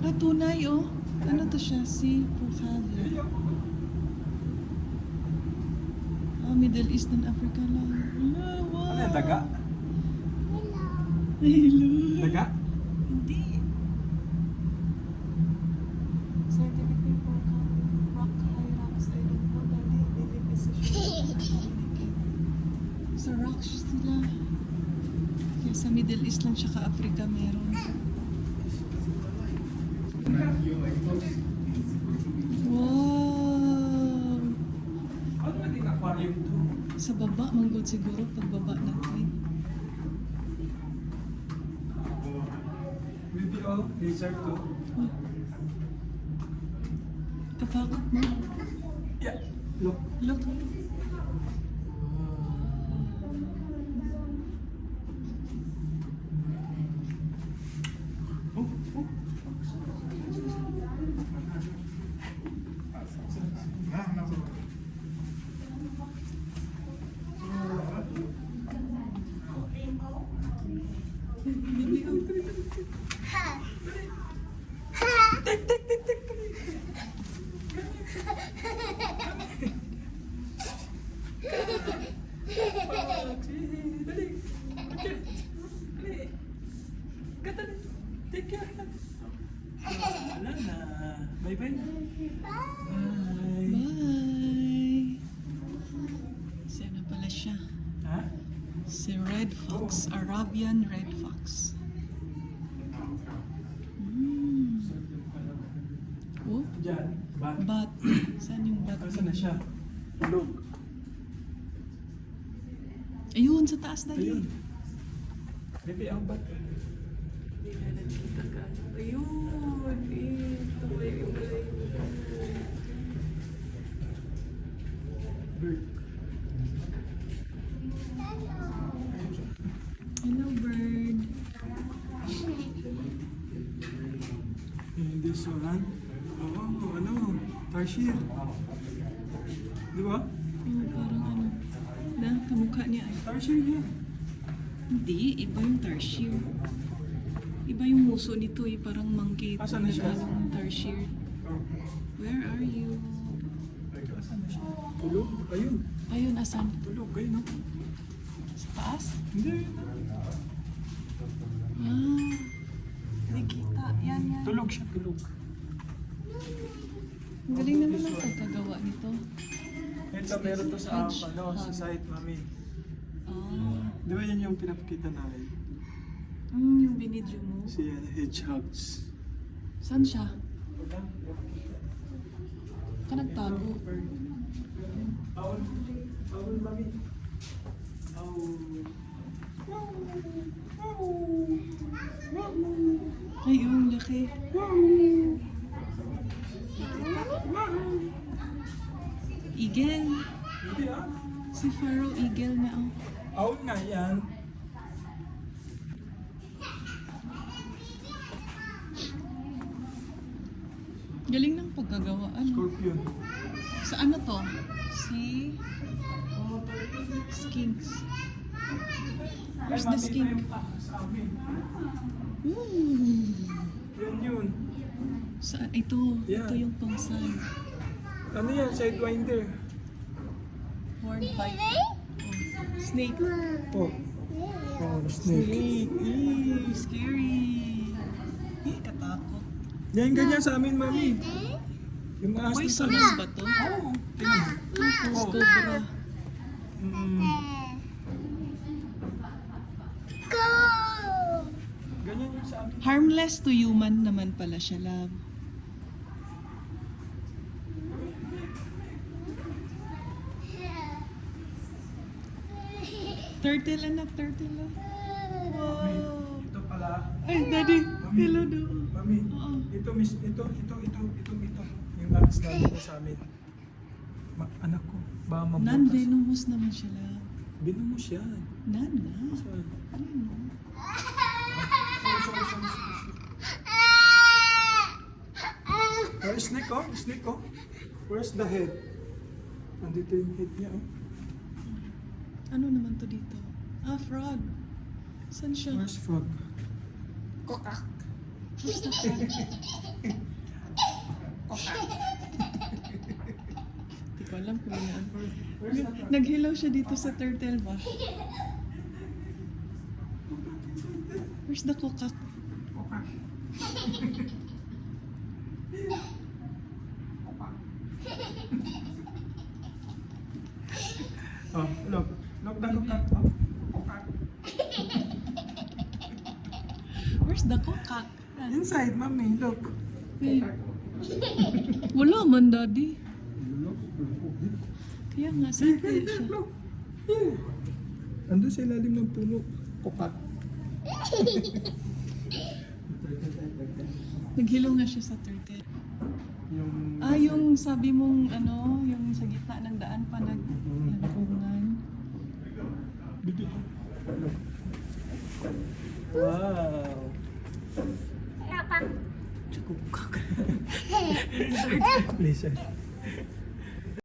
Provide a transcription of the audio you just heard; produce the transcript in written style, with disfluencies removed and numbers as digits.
Ah, tunay, oh. Ano to siya? Sea Purcell. Ah, Middle East and Africa lang. Ah, wow. Ano yan, daga? Hello. Daga? Hindi. Scientific people call rock hyrax. I don't know. Dali, sa rocks sila. Kaya sa Middle East lang siya ka-Africa meron. Wow! Ano natin aquarium to? Sa baba, manggod siguro pagbaba natin. Maybe all lizard to. Kapakot mo. Yeah. Look. Look. Oh, oh. Tik, tik, tik, tik, tik. Dali. Okay. Dali. Dali. Take care. Wala na. Bye-bye na. Bye. Bye! Sino pala siya? Ha? Si Red Fox. Arabian Red Fox. Oh, Diyan. Bat. bat. Saan yung bat? Saan na siya? Tulog. Ayun, sa taas na Ayun. yun. Maybe ang bat. Hindi na nakita ka. Ayun. Ito ba yung Bird. Hello, bird. And this one. Oh, ano? Tarsier. Di ba? Oh, parang ano. Na, kamukha niya ay. Tarsier yan. Hindi, iba yung tarsier. Iba yung muso nito eh, parang monkey. Asan na siya? Yung tarsier. Where are you? Asan na siya? Tulog? Ayun. Ayun, asan? Tulog. Ayun, no? Sa taas? Hindi. Ah, hindi kita. Yan, yan. Tulog siya. Tulog. Ang galing naman ang pagkagawa nito. Ito, meron to sa ano, sa site, mami. Ah, Di ba yan yung pinapakita namin? yung binidyo mo. Si hedgehogs. Saan siya? Ka nagtago. Owl. Owl, mami. Owl. Ay, yung laki. Eagle. Hindi ah. Si Pharaoh Eagle na ang... Owl nga yan. Galing ng pagkagawa. Ano? Scorpion. Sa ano to? Si... Skinks. Where's the skink? Sa amin. Ooh. Yan yun. Sa, ito. Yeah. Ito yung pangsan. Ano yan? Sidewinder. Hornpipe. Oh. Snake. Oh. Oh, Snake. Eee, scary. Katakot. Yan ganyan sa amin, mami. Yung ahas dito. Poisonous ba to? Oo. Tingnan mo. Tapos Oh. cobra. Ganyan yung sa amin. Harmless to human naman pala siya, love. Turtle, anak, turtle. Mami, Wow. ito pala. Ay, daddy. Mami. Hello do. Mami, Oo. ito. Yung ahas na dito sa amin. Anak ko, baka mabutas. Non-venomous naman siya, love. Binom mo siya. Nan na. Saan? Ano? Oh, snake oh, snake oh. Where's the head? Nandito yung head niya oh. Ano naman to dito? Ah, frog. Saan siya? Where's frog? Where's the cat? Hindi ko alam kung yan. Where's the cat? Nag-hello siya dito sa turtle ba? Where's the kokak? Oh, look. Look the cockroach. Oh, cockroach. Where's the kokak? Inside, mommy. Look. Eh, wala man, daddy. Kaya nga, saan kaya siya? Look. Here. Andun sa ilalim ng puno. Cockroach. Nag-hello nga siya sa turtle. Yung sabi mong ano, yung sa gitna ng daan pa nagpungan. Dito. Look. Wow. Kokak. Lizard.